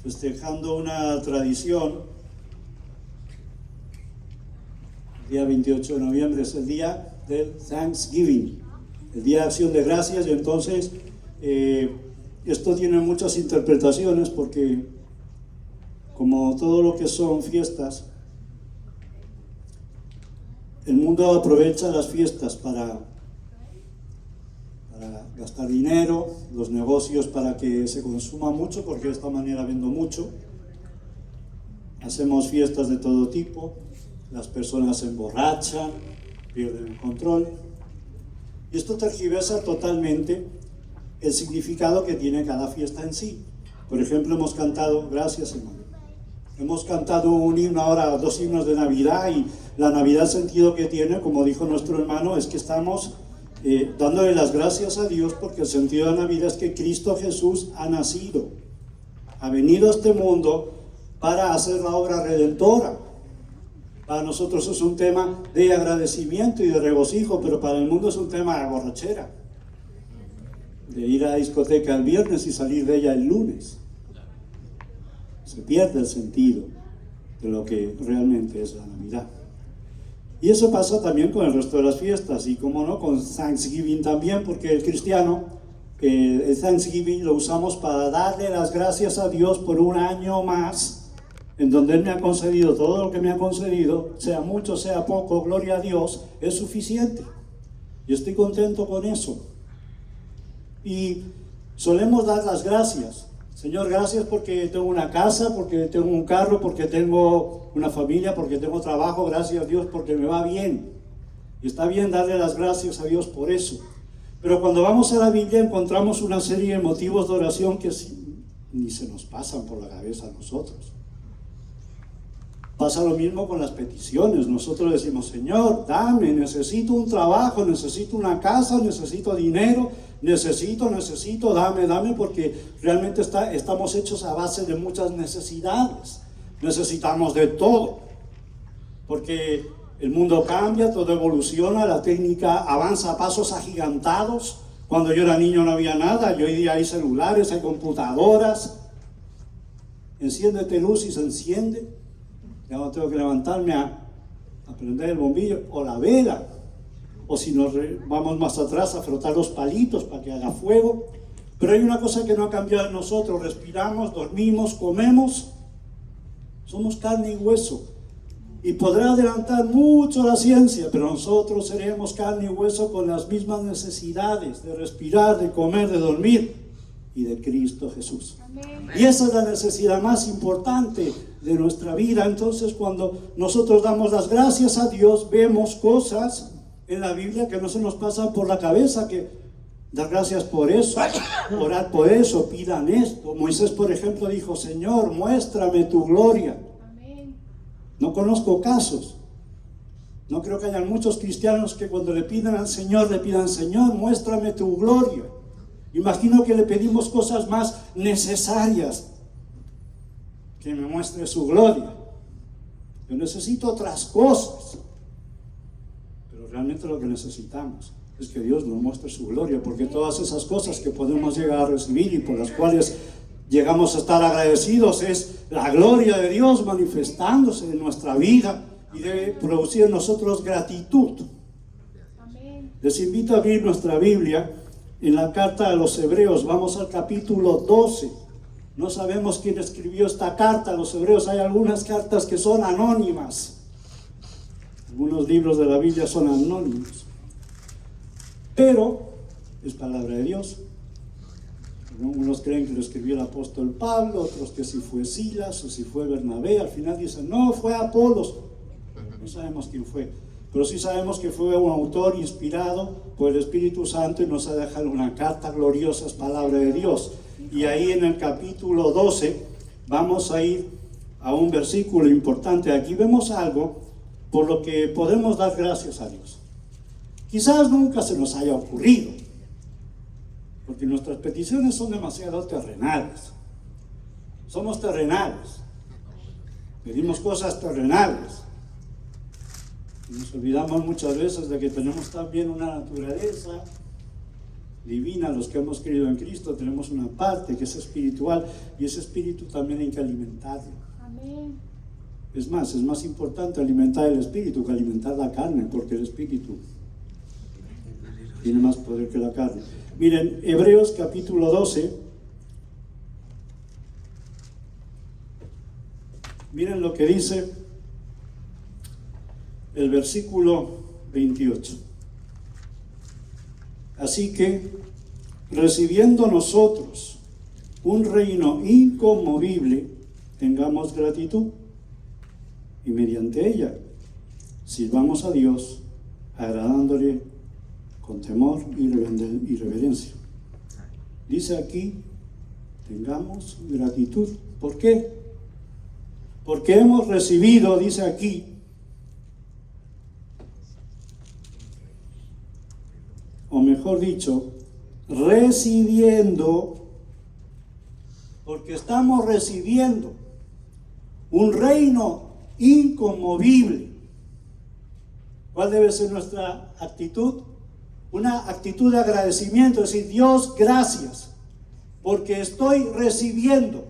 festejando una tradición. El día 28 de noviembre es el día del Thanksgiving, el día de acción de gracias, y entonces esto tiene muchas interpretaciones porque, como todo lo que son fiestas, el mundo aprovecha las fiestas para gastar dinero, los negocios para que se consuma mucho, porque de esta manera vendo mucho. Hacemos fiestas de todo tipo, las personas se emborrachan, pierden el control, y esto tergiversa totalmente el significado que tiene cada fiesta en sí. Por ejemplo, hemos cantado, gracias hermano, hemos cantado un himno ahora, 2 himnos de Navidad, y la Navidad, el sentido que tiene, como dijo nuestro hermano, es que estamos dándole las gracias a Dios, porque el sentido de la Navidad es que Cristo Jesús ha nacido, ha venido a este mundo para hacer la obra redentora. Para nosotros es un tema de agradecimiento y de regocijo, pero para el mundo es un tema de borrachera, de ir a la discoteca el viernes y salir de ella el lunes. Se pierde el sentido de lo que realmente es la Navidad. Y eso pasa también con el resto de las fiestas, y como no, con Thanksgiving también, porque el cristiano, el Thanksgiving lo usamos para darle las gracias a Dios por un año más, en donde Él me ha concedido todo lo que me ha concedido, sea mucho, sea poco, gloria a Dios, es suficiente. Yo estoy contento con eso. Y solemos dar las gracias. Señor, gracias porque tengo una casa, porque tengo un carro, porque tengo una familia, porque tengo trabajo, gracias a Dios porque me va bien. Y está bien darle las gracias a Dios por eso. Pero cuando vamos a la Biblia encontramos una serie de motivos de oración que ni se nos pasan por la cabeza a nosotros. Pasa lo mismo con las peticiones. Nosotros decimos, Señor, dame, necesito un trabajo, necesito una casa, necesito dinero, necesito, dame, porque realmente estamos hechos a base de muchas necesidades. Necesitamos de todo, porque el mundo cambia, todo evoluciona, la técnica avanza a pasos agigantados. Cuando yo era niño no había nada, y hoy día hay celulares, hay computadoras. Enciéndete luz y se enciende. Ya no tengo que levantarme a prender el bombillo o la vela, o si nos vamos más atrás a frotar los palitos para que haga fuego. Pero hay una cosa que no ha cambiado en nosotros: respiramos, dormimos, comemos, somos carne y hueso. Y podrá adelantar mucho la ciencia, pero nosotros seremos carne y hueso con las mismas necesidades de respirar, de comer, de dormir, y de Cristo Jesús. Amén. Y esa es la necesidad más importante de nuestra vida. Entonces, cuando nosotros damos las gracias a Dios, vemos cosas en la Biblia que no se nos pasan por la cabeza, que dar gracias por eso, orar por eso, pidan esto. Moisés, por ejemplo, dijo, Señor, muéstrame tu gloria. Amén. No conozco casos. No creo que haya muchos cristianos que cuando le pidan al Señor, le pidan, Señor, muéstrame tu gloria. Imagino que le pedimos cosas más necesarias, que me muestre su gloria. Yo necesito otras cosas, pero realmente lo que necesitamos es que Dios nos muestre su gloria, porque todas esas cosas que podemos llegar a recibir y por las cuales llegamos a estar agradecidos es la gloria de Dios manifestándose en nuestra vida y debe producir en nosotros gratitud. Les invito a abrir nuestra Biblia en la carta a los Hebreos. Vamos al capítulo 12. No sabemos quién escribió esta carta a los Hebreos. Hay algunas cartas que son anónimas. Algunos libros de la Biblia son anónimos. Pero es palabra de Dios. Unos creen que lo escribió el apóstol Pablo, otros que si fue Silas o si fue Bernabé. Al final dicen, no, fue Apolos. No sabemos quién fue. Pero sí sabemos que fue un autor inspirado por el Espíritu Santo y nos ha dejado una carta gloriosa, es palabra de Dios. Y ahí en el capítulo 12 vamos a ir a un versículo importante. Aquí vemos algo por lo que podemos dar gracias a Dios. Quizás nunca se nos haya ocurrido, porque nuestras peticiones son demasiado terrenales. Somos terrenales. Pedimos cosas terrenales. Nos olvidamos muchas veces de que tenemos también una naturaleza divina. Los que hemos creído en Cristo tenemos una parte que es espiritual, y ese espíritu también hay que alimentarlo. Amén. Es más importante alimentar el espíritu que alimentar la carne, porque el espíritu tiene más poder que la carne. Miren, Hebreos capítulo 12, miren lo que dice el versículo 28. Así que, recibiendo nosotros un reino inconmovible, tengamos gratitud, y mediante ella sirvamos a Dios, agradándole con temor y reverencia. Dice aquí, tengamos gratitud. ¿Por qué? Porque hemos recibido, dice aquí, o mejor dicho, recibiendo, porque estamos recibiendo un reino inconmovible. ¿Cuál debe ser nuestra actitud? Una actitud de agradecimiento, es decir, Dios, gracias, porque estoy recibiendo.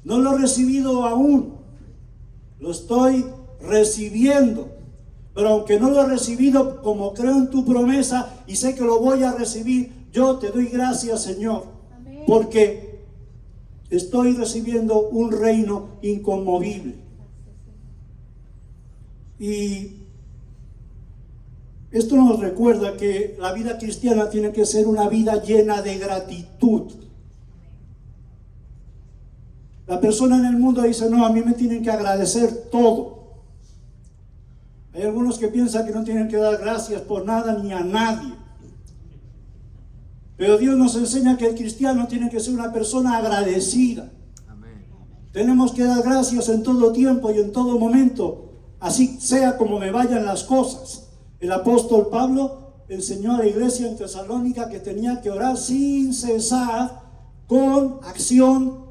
No lo he recibido aún, lo estoy recibiendo. Pero aunque no lo he recibido, como creo en tu promesa y sé que lo voy a recibir, yo te doy gracias, Señor. Amén. Porque estoy recibiendo un reino inconmovible. Y esto nos recuerda que la vida cristiana tiene que ser una vida llena de gratitud. La persona en el mundo dice, no, a mí me tienen que agradecer todo. Hay algunos que piensan que no tienen que dar gracias por nada ni a nadie. Pero Dios nos enseña que el cristiano tiene que ser una persona agradecida. Amén. Tenemos que dar gracias en todo tiempo y en todo momento, así sea como me vayan las cosas. El apóstol Pablo enseñó a la iglesia en Tesalónica que tenía que orar sin cesar con acción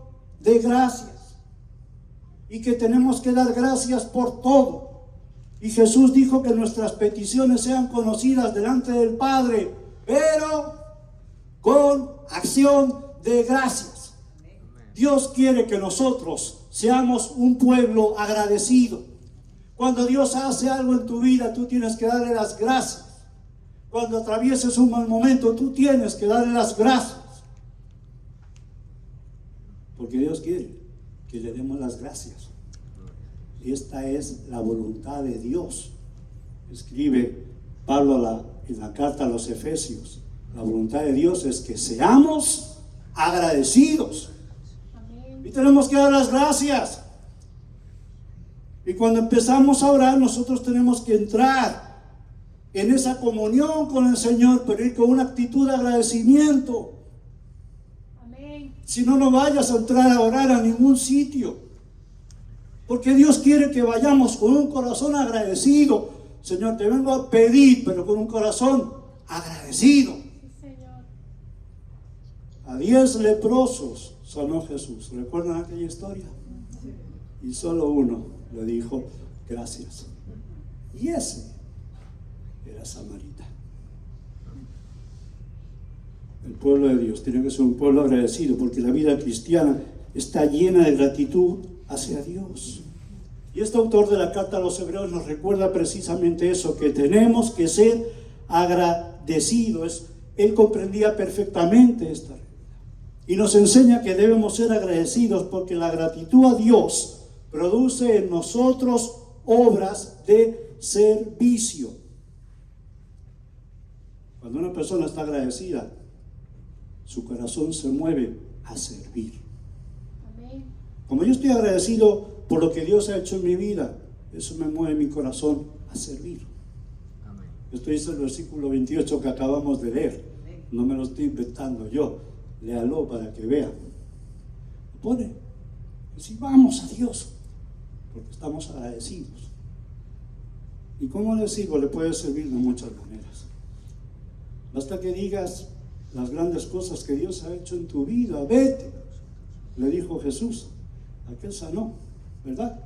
de gracias, y que tenemos que dar gracias por todo. Y Jesús dijo que nuestras peticiones sean conocidas delante del Padre, pero con acción de gracias. Dios quiere que nosotros seamos un pueblo agradecido. Cuando Dios hace algo en tu vida, tú tienes que darle las gracias. Cuando atravieses un mal momento, tú tienes que darle las gracias. Porque Dios quiere que le demos las gracias. Esta es la voluntad de Dios. Escribe Pablo en la carta a los Efesios. La voluntad de Dios es que seamos agradecidos. Amén. Y tenemos que dar las gracias. Y cuando empezamos a orar, nosotros tenemos que entrar en esa comunión con el Señor, pero ir con una actitud de agradecimiento. Amén. Si no, no vayas a entrar a orar a ningún sitio. Porque Dios quiere que vayamos con un corazón agradecido. Señor, te vengo a pedir, pero con un corazón agradecido. Sí, Señor. A 10 leprosos sanó Jesús. ¿Recuerdan aquella historia? Sí. Y solo uno le dijo gracias. Y ese era Samaritano. El pueblo de Dios tiene que ser un pueblo agradecido, porque la vida cristiana está llena de gratitud hacia Dios. Y este autor de la carta a los Hebreos nos recuerda precisamente eso, que tenemos que ser agradecidos. Él comprendía perfectamente esta realidad y nos enseña que debemos ser agradecidos, porque la gratitud a Dios produce en nosotros obras de servicio. Cuando una persona está agradecida, su corazón se mueve a servir. Como yo estoy agradecido por lo que Dios ha hecho en mi vida, eso me mueve mi corazón a servir. Amén. Esto dice el versículo 28 que acabamos de leer. No me lo estoy inventando yo. Léalo para que vean. Pone, si vamos a Dios, porque estamos agradecidos. ¿Y cómo le sigo? Le puede servir de muchas maneras. Basta que digas las grandes cosas que Dios ha hecho en tu vida. Vete, le dijo Jesús. Aquel sanó, ¿verdad?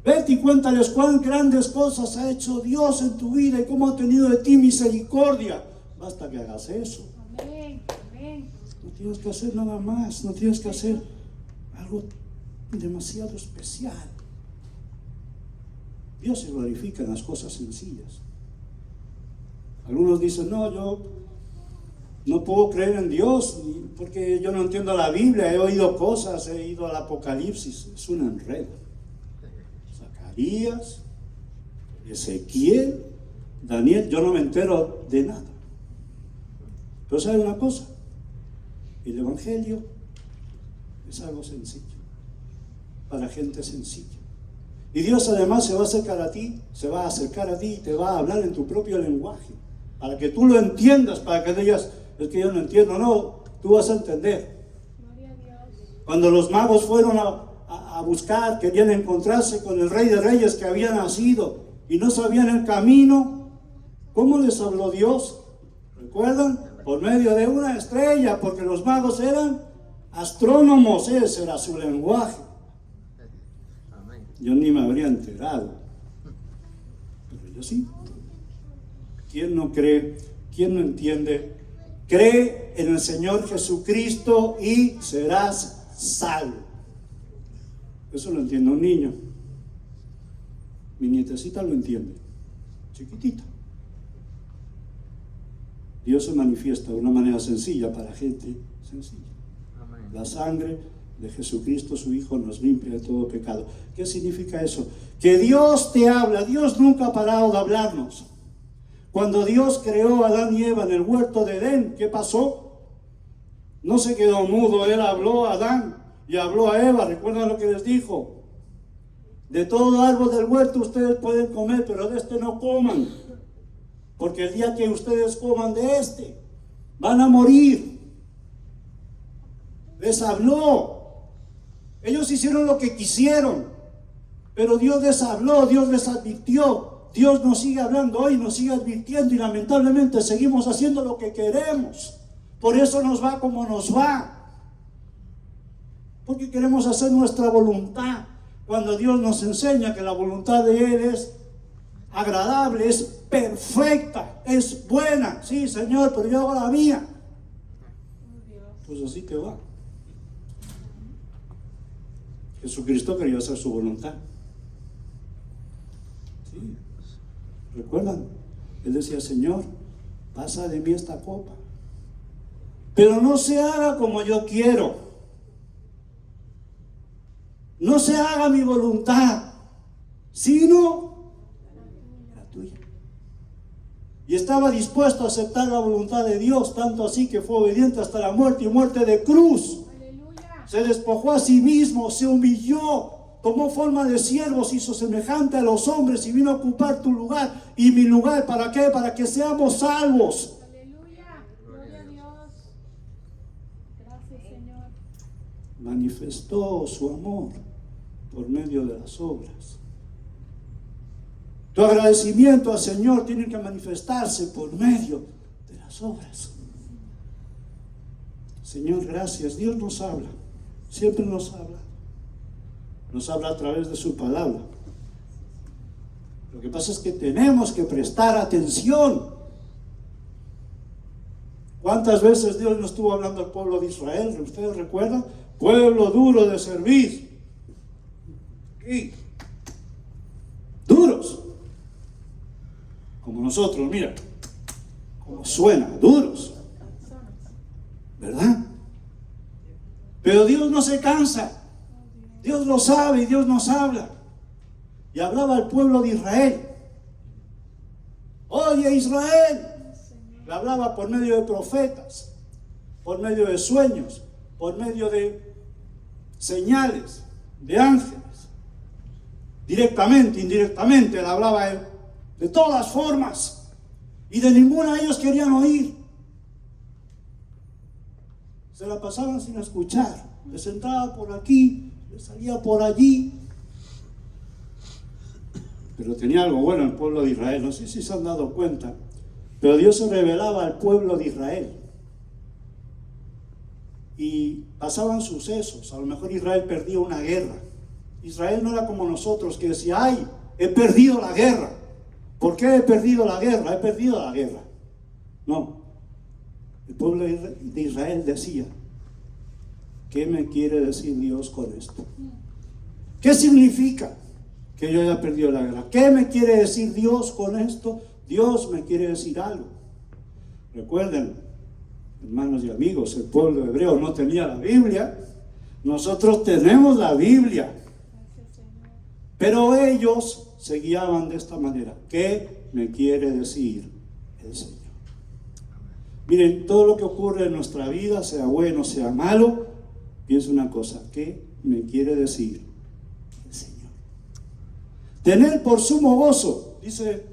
Vete y cuéntales cuán grandes cosas ha hecho Dios en tu vida y cómo ha tenido de ti misericordia. Basta que hagas eso. No tienes que hacer nada más, no tienes que hacer algo demasiado especial. Dios se glorifica en las cosas sencillas. Algunos dicen, no, yo no puedo creer en Dios porque yo no entiendo la Biblia, he oído cosas, he ido al Apocalipsis. Es un enredo. Zacarías, Ezequiel, Daniel, yo no me entero de nada. Pero ¿sabe una cosa? El Evangelio es algo sencillo, para gente sencilla. Y Dios además se va a acercar a ti, y te va a hablar en tu propio lenguaje, para que tú lo entiendas, para que digas, es que yo no entiendo. No, tú vas a entender. Cuando los magos fueron a buscar, querían encontrarse con el Rey de Reyes que había nacido y no sabían el camino, ¿cómo les habló Dios? ¿Recuerdan? Por medio de una estrella, porque los magos eran astrónomos, ese era su lenguaje. Yo ni me habría enterado, pero yo sí. ¿Quién no cree? ¿Quién no entiende? Cree en el Señor Jesucristo y serás salvo. Eso lo entiende un niño. Mi nietecita lo entiende, chiquitita. Dios se manifiesta de una manera sencilla para gente sencilla. Amén. La sangre de Jesucristo, su Hijo, nos limpia de todo pecado. ¿Qué significa eso? Que Dios te habla. Dios nunca ha parado de hablarnos. Cuando Dios creó a Adán y Eva en el huerto de Edén, ¿qué pasó? No se quedó mudo. Él habló a Adán y habló a Eva. ¿Recuerdan lo que les dijo? De todo árbol del huerto ustedes pueden comer, pero de este no coman, porque el día que ustedes coman de este, van a morir. Les habló. Ellos hicieron lo que quisieron, pero Dios les habló, Dios les advirtió. Dios nos sigue hablando hoy, nos sigue advirtiendo, y lamentablemente seguimos haciendo lo que queremos. Por eso nos va como nos va, porque queremos hacer nuestra voluntad, cuando Dios nos enseña que la voluntad de Él es agradable, es perfecta, es buena. Sí, Señor, pero yo hago la mía. Pues así te va. Jesucristo quería hacer su voluntad. Sí. ¿Recuerdan? Él decía, Señor, pasa de mí esta copa, pero no se haga como yo quiero. No se haga mi voluntad, sino la tuya. Y estaba dispuesto a aceptar la voluntad de Dios, tanto así que fue obediente hasta la muerte, y muerte de cruz. Aleluya. Se despojó a sí mismo, se humilló, tomó forma de siervo, se hizo semejante a los hombres y vino a ocupar tu lugar y mi lugar. ¿Para qué? Para que seamos salvos. Aleluya. Gloria a Dios. Gracias, Señor. Manifestó su amor por medio de las obras. Tu agradecimiento al Señor tiene que manifestarse por medio de las obras. Señor, gracias. Dios nos habla, siempre nos habla. Nos habla a través de su palabra. Lo que pasa es que tenemos que prestar atención. ¿Cuántas veces Dios nos estuvo hablando al pueblo de Israel? ¿Ustedes recuerdan? Pueblo duro de servir. Y duros. Como nosotros, mira. Como suena, duros. ¿Verdad? Pero Dios no se cansa. Dios lo sabe y Dios nos habla. Y hablaba al pueblo de Israel. Oye, Israel. Le hablaba por medio de profetas, por medio de sueños, por medio de señales, de ángeles. Directamente, indirectamente, le hablaba a él. De todas formas. Y de ninguna de ellos querían oír. Se la pasaban sin escuchar. Le sentaba por aquí, le salía por allí. Pero tenía algo bueno el pueblo de Israel. No sé si se han dado cuenta. Pero Dios se revelaba al pueblo de Israel. Y pasaban sucesos. A lo mejor Israel perdía una guerra. Israel no era como nosotros que decía, ay, he perdido la guerra. ¿Por qué he perdido la guerra? He perdido la guerra. No. El pueblo de Israel decía: ¿qué me quiere decir Dios con esto? ¿Qué significa que yo haya perdido la guerra? ¿Qué me quiere decir Dios con esto? Dios me quiere decir algo. Recuerden, hermanos y amigos, el pueblo hebreo no tenía la Biblia. Nosotros tenemos la Biblia. Pero ellos se guiaban de esta manera: ¿qué me quiere decir el Señor? Miren, todo lo que ocurre en nuestra vida, sea bueno, sea malo, piensa una cosa: ¿qué me quiere decir el Señor? Tener por sumo gozo, dice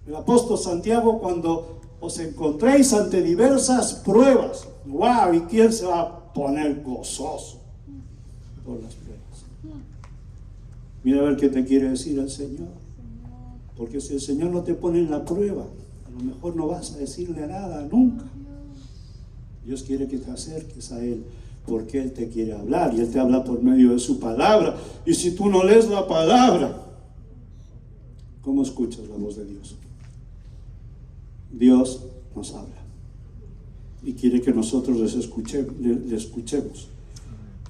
el apóstol Santiago, cuando os encontréis ante diversas pruebas. ¡Wow! ¿Y quién se va a poner gozoso por las pruebas? Mira a ver qué te quiere decir el Señor. Porque si el Señor no te pone en la prueba, a lo mejor no vas a decirle nada nunca. Dios quiere que te acerques a Él, porque Él te quiere hablar, y Él te habla por medio de su palabra. Y si tú no lees la palabra, ¿cómo escuchas la voz de Dios? Dios nos habla y quiere que nosotros le escuchemos.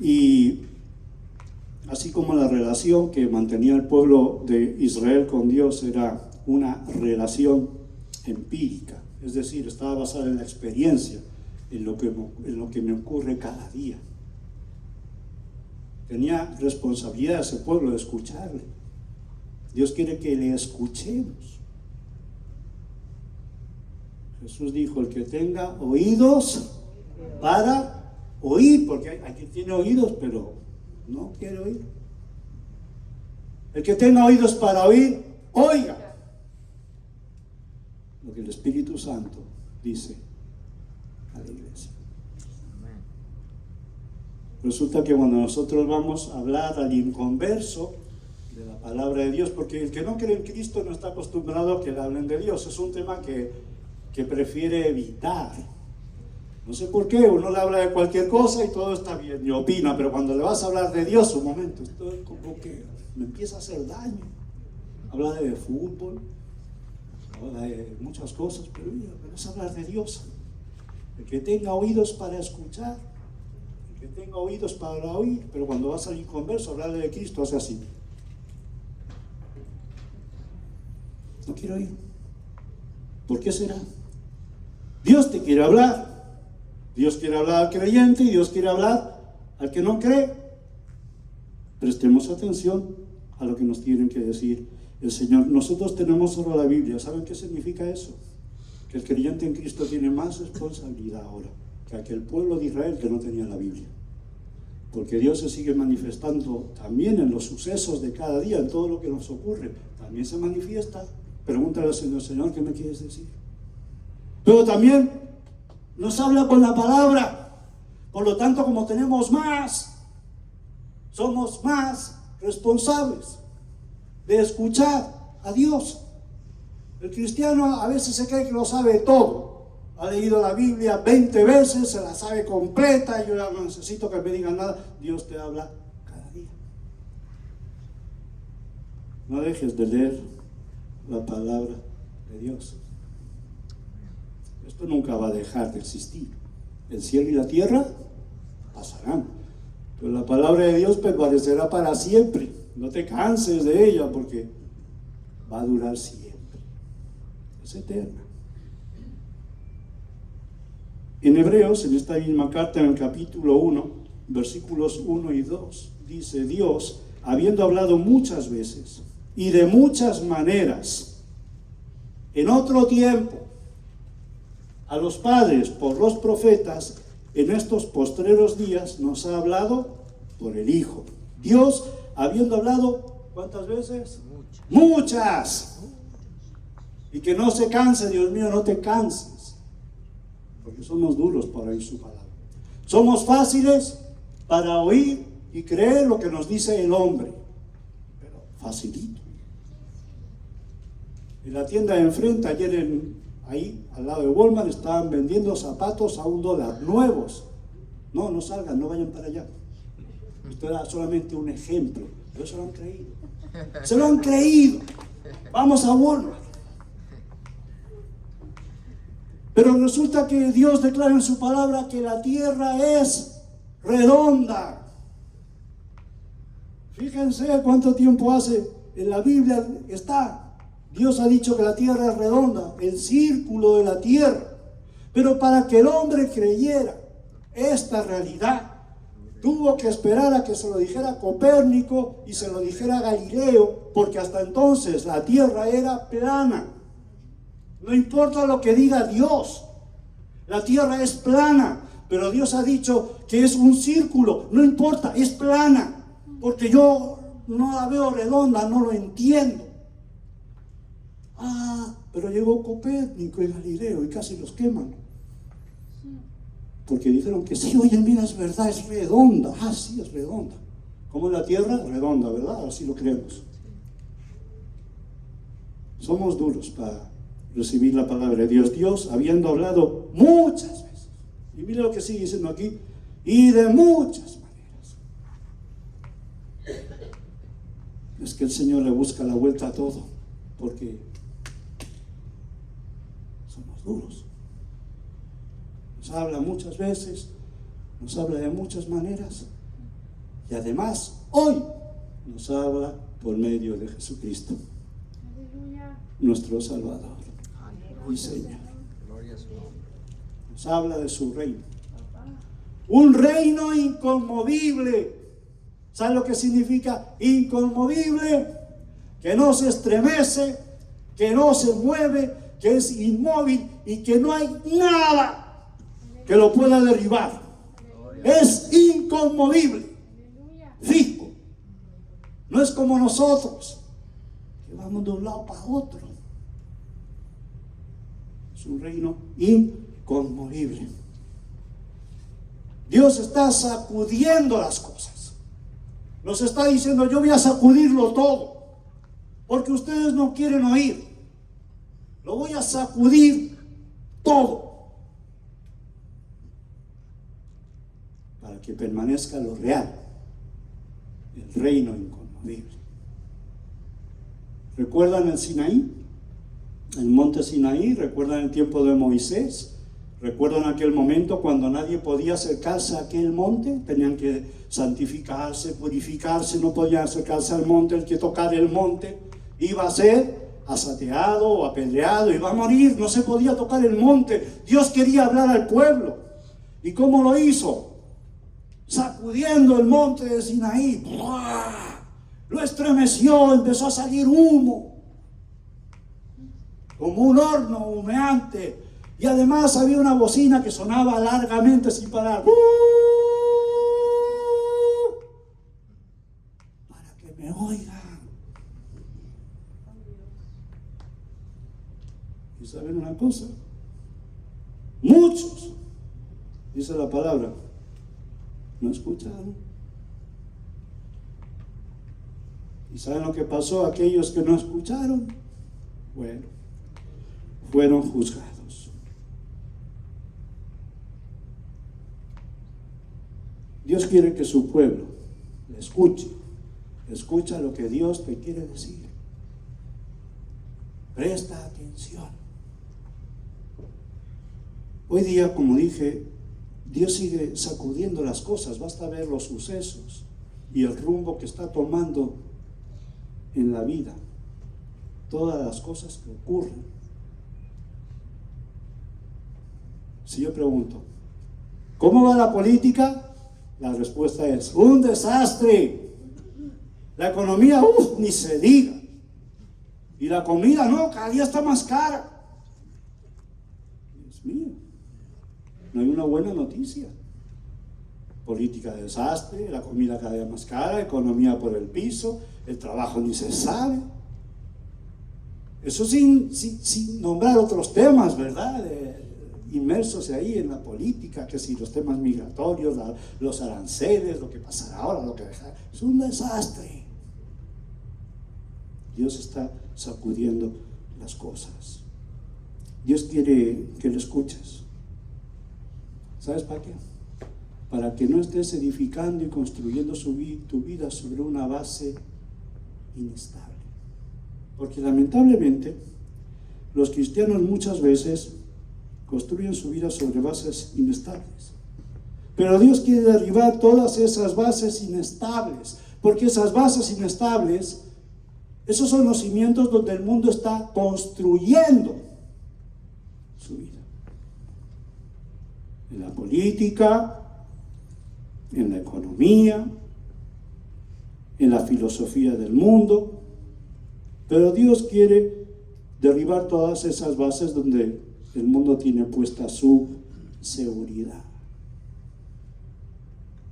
Y así como la relación que mantenía el pueblo de Israel con Dios era una relación empírica, es decir, estaba basada en la experiencia, en lo que me ocurre cada día. Tenía responsabilidad ese pueblo de escucharle. Dios quiere que le escuchemos. Jesús dijo: el que tenga oídos para oír, porque hay quien tiene oídos pero no quiere oír. El que tenga oídos para oír, oiga lo que el Espíritu Santo dice a la iglesia. Resulta que cuando nosotros vamos a hablar al inconverso de la palabra de Dios, porque el que no cree en Cristo no está acostumbrado a que le hablen de Dios, es un tema que prefiere evitar. No sé por qué, uno le habla de cualquier cosa y todo está bien y opina, pero cuando le vas a hablar de Dios, un momento, esto es como que me empieza a hacer daño. Habla de fútbol, habla de muchas cosas, pero es hablar de Dios. El que tenga oídos para escuchar, el que tenga oídos para oír, pero cuando vas al inconverso a hablarle de Cristo, hace así: no quiero oír. ¿Por qué será? Dios te quiere hablar. Dios quiere hablar al creyente y Dios quiere hablar al que no cree. Prestemos atención a lo que nos tienen que decir el Señor. Nosotros tenemos solo la Biblia. ¿Saben qué significa eso? Que el creyente en Cristo tiene más responsabilidad ahora que aquel pueblo de Israel que no tenía la Biblia. Porque Dios se sigue manifestando también en los sucesos de cada día, en todo lo que nos ocurre. También se manifiesta. Pregúntale al Señor: Señor, ¿qué me quieres decir? Pero también nos habla con la palabra. Por lo tanto, como tenemos más, somos más responsables de escuchar a Dios. El cristiano a veces se cree que lo sabe todo. Ha leído la Biblia 20 veces, se la sabe completa, y yo ya no necesito que me digan nada. Dios te habla cada día. No dejes de leer la palabra de Dios. Esto nunca va a dejar de existir. El cielo y la tierra pasarán, pero la palabra de Dios permanecerá para siempre. No te canses de ella, porque va a durar siempre. Es eterna. En Hebreos, en esta misma carta, en el capítulo 1, versículos 1 y 2, dice: Dios, habiendo hablado muchas veces y de muchas maneras en otro tiempo a los padres por los profetas, en estos postreros días nos ha hablado por el Hijo. Dios, habiendo hablado, ¿cuántas veces? Muchas. Y que no se canse, Dios mío, no te canses, porque somos duros para oír su palabra. Somos fáciles para oír y creer lo que nos dice el hombre, pero facilito. En la tienda de enfrente, ayer ahí al lado de Walmart, estaban vendiendo zapatos a $1 nuevos. No salgan, no vayan para allá. Esto era solamente un ejemplo, pero se lo han creído. Se lo han creído. Vamos a Walmart. Pero resulta que Dios declara en su palabra que la tierra es redonda. Fíjense cuánto tiempo hace en la Biblia está. Dios ha dicho que la tierra es redonda, el círculo de la tierra. Pero para que el hombre creyera esta realidad, tuvo que esperar a que se lo dijera Copérnico y se lo dijera Galileo, porque hasta entonces la tierra era plana. No importa lo que diga Dios, la tierra es plana, pero Dios ha dicho que es un círculo, no importa, es plana, porque yo no la veo redonda, no lo entiendo. Pero llegó Copérnico y Galileo y casi los queman, porque dijeron que sí, oye, mira, es verdad, es redonda. Sí, es redonda. ¿Cómo es la tierra? Redonda, ¿verdad? Así lo creemos. Somos duros para recibir la palabra de Dios. Dios, habiendo hablado muchas veces, y mire lo que sigue diciendo aquí, y de muchas maneras. Es que el Señor le busca la vuelta a todo, porque somos duros. Nos habla muchas veces, nos habla de muchas maneras, y además hoy nos habla por medio de Jesucristo, nuestro Salvador y Señor. Nos habla de su reino, un reino inconmovible. ¿Sabe lo que significa inconmovible? Que no se estremece, que no se mueve, que es inmóvil y que no hay nada que lo pueda derribar. Es inconmovible, fijo. No es como nosotros, que vamos de un lado para otro. Es un reino inconmovible. Dios está sacudiendo las cosas. Nos está diciendo, yo voy a sacudirlo todo, porque ustedes no quieren oír. Lo voy a sacudir todo, para que permanezca lo real, el reino inconmovible. ¿Recuerdan el Sinaí? El monte Sinaí. ¿Recuerdan el tiempo de Moisés? ¿Recuerdan aquel momento cuando nadie podía acercarse a aquel monte? Tenían que santificarse, purificarse, no podían acercarse al monte. El que tocara el monte iba a ser asateado o apedreado, iba a morir, no se podía tocar el monte. Dios quería hablar al pueblo. ¿Y cómo lo hizo? Sacudiendo el monte de Sinaí. ¡Buah! Lo estremeció, empezó a salir humo, como un horno humeante, y además había una bocina que sonaba largamente sin parar, para que me oigan. ¿Y saben una cosa? Muchos, dice la palabra, no escucharon. ¿Y saben lo que pasó a aquellos que no escucharon? Bueno, fueron juzgados. Dios quiere que su pueblo le escuche. Escucha lo que Dios te quiere decir. Presta atención. Hoy día, como dije, Dios sigue sacudiendo las cosas. Basta ver los sucesos y el rumbo que está tomando en la vida, todas las cosas que ocurren. Si yo pregunto, ¿cómo va la política? La respuesta es, un desastre. La economía, ni se diga. Y la comida, no, cada día está más cara. Dios mío, no hay una buena noticia. Política de desastre, la comida cada día más cara, economía por el piso, el trabajo ni se sabe. Eso sin nombrar otros temas, ¿verdad? Inmersos ahí en la política, que si los temas migratorios, los aranceles, lo que pasará ahora, lo que dejará. Es un desastre. Dios está sacudiendo las cosas. Dios quiere que lo escuches. ¿Sabes para qué? Para que no estés edificando y construyendo tu vida sobre una base inestable. Porque lamentablemente los cristianos muchas veces construyen su vida sobre bases inestables. Pero Dios quiere derribar todas esas bases inestables, porque esas bases inestables, esos son los cimientos donde el mundo está construyendo su vida. En la política, en la economía, en la filosofía del mundo. Pero Dios quiere derribar todas esas bases donde el mundo tiene puesta su seguridad.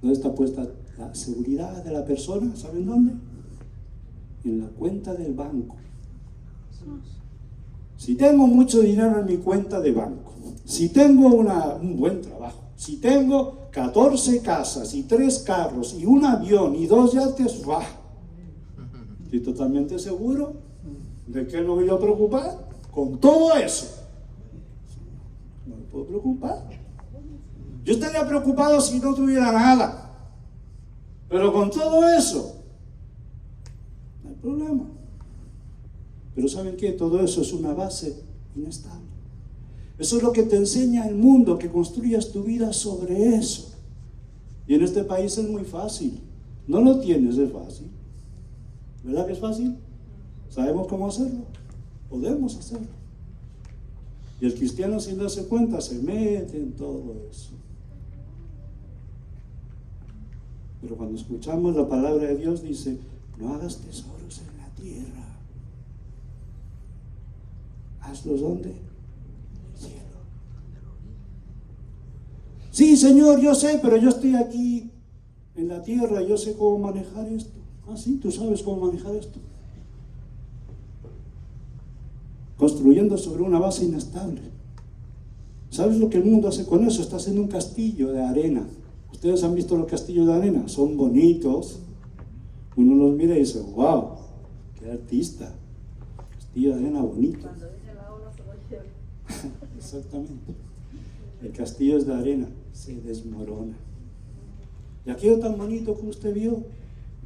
¿Dónde está puesta la seguridad de la persona? ¿Saben dónde? En la cuenta del banco. Si tengo mucho dinero en mi cuenta de banco, si tengo un buen trabajo, si tengo 14 casas y 3 carros y un avión y 2 yates, ¡bah! Estoy totalmente seguro de que no me voy a preocupar con todo eso. No me puedo preocupar. Yo estaría preocupado si no tuviera nada, pero con todo eso no hay problema. Pero ¿saben qué? Todo eso es una base inestable. Eso es lo que te enseña el mundo, que construyas tu vida sobre eso. Y en este país es muy fácil. No lo tienes, es fácil. ¿Verdad que es fácil? ¿Sabemos cómo hacerlo? Podemos hacerlo. Y el cristiano, sin darse cuenta, se mete en todo eso. Pero cuando escuchamos la palabra de Dios, dice: no hagas tesoros en la tierra. ¿Hazlos dónde? En el cielo. Sí, Señor, yo sé, pero yo estoy aquí en la tierra, yo sé cómo manejar esto. Ah, sí, tú sabes cómo manejar esto. Construyendo sobre una base inestable. ¿Sabes lo que el mundo hace con eso? Está haciendo un castillo de arena. ¿Ustedes han visto los castillos de arena? Son bonitos. Uno los mira y dice: wow, qué artista. Castillo de arena bonito. Cuando viene la ola se lo lleva. Exactamente. El castillo es de arena, se desmorona. Y aquello tan bonito que usted vio,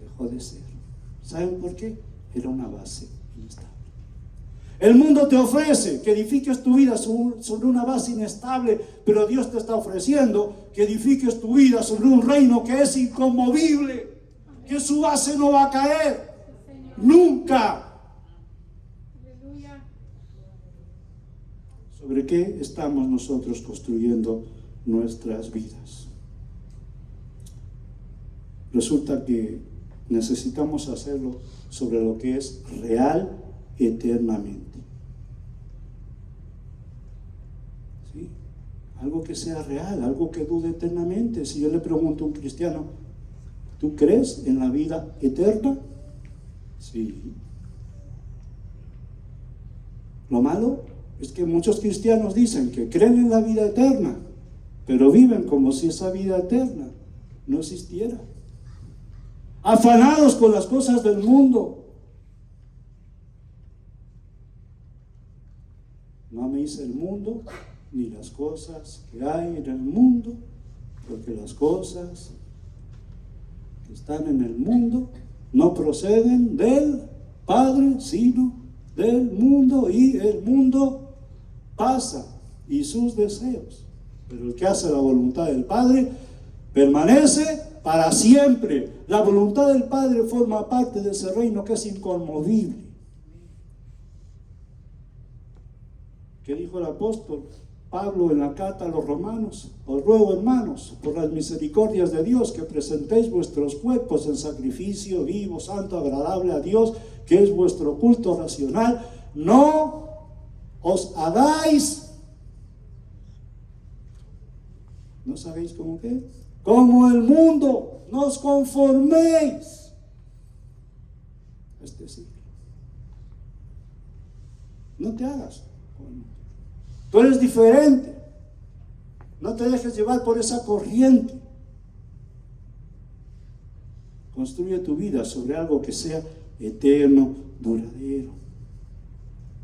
dejó de ser. ¿Saben por qué? Era una base inestable. El mundo te ofrece que edifiques tu vida sobre una base inestable, pero Dios te está ofreciendo que edifiques tu vida sobre un reino que es inconmovible, que su base no va a caer nunca. Aleluya. ¿Sobre qué estamos nosotros construyendo nuestras vidas? Resulta que necesitamos hacerlo sobre lo que es real eternamente. ¿Sí? Algo que sea real, algo que dude eternamente. Si yo le pregunto a un cristiano: ¿tú crees en la vida eterna? Sí. Lo malo es que muchos cristianos dicen que creen en la vida eterna, pero viven como si esa vida eterna no existiera. Afanados con las cosas del mundo. No améis el mundo, ni las cosas que hay en el mundo, porque las cosas que están en el mundo no proceden del Padre, sino del mundo, y el mundo pasa y sus deseos, pero el que hace la voluntad del Padre permanece para siempre. La voluntad del Padre forma parte de ese reino que es inconmovible. ¿Qué dijo el apóstol Pablo en la carta a los romanos? Os ruego, hermanos, por las misericordias de Dios, que presentéis vuestros cuerpos en sacrificio vivo, santo, agradable a Dios, que es vuestro culto racional. No os hagáis, ¿no sabéis cómo qué? Como el mundo, no os conforméis a este siglo. No te hagas. Tú eres diferente. No te dejes llevar por esa corriente. Construye tu vida sobre algo que sea eterno, duradero.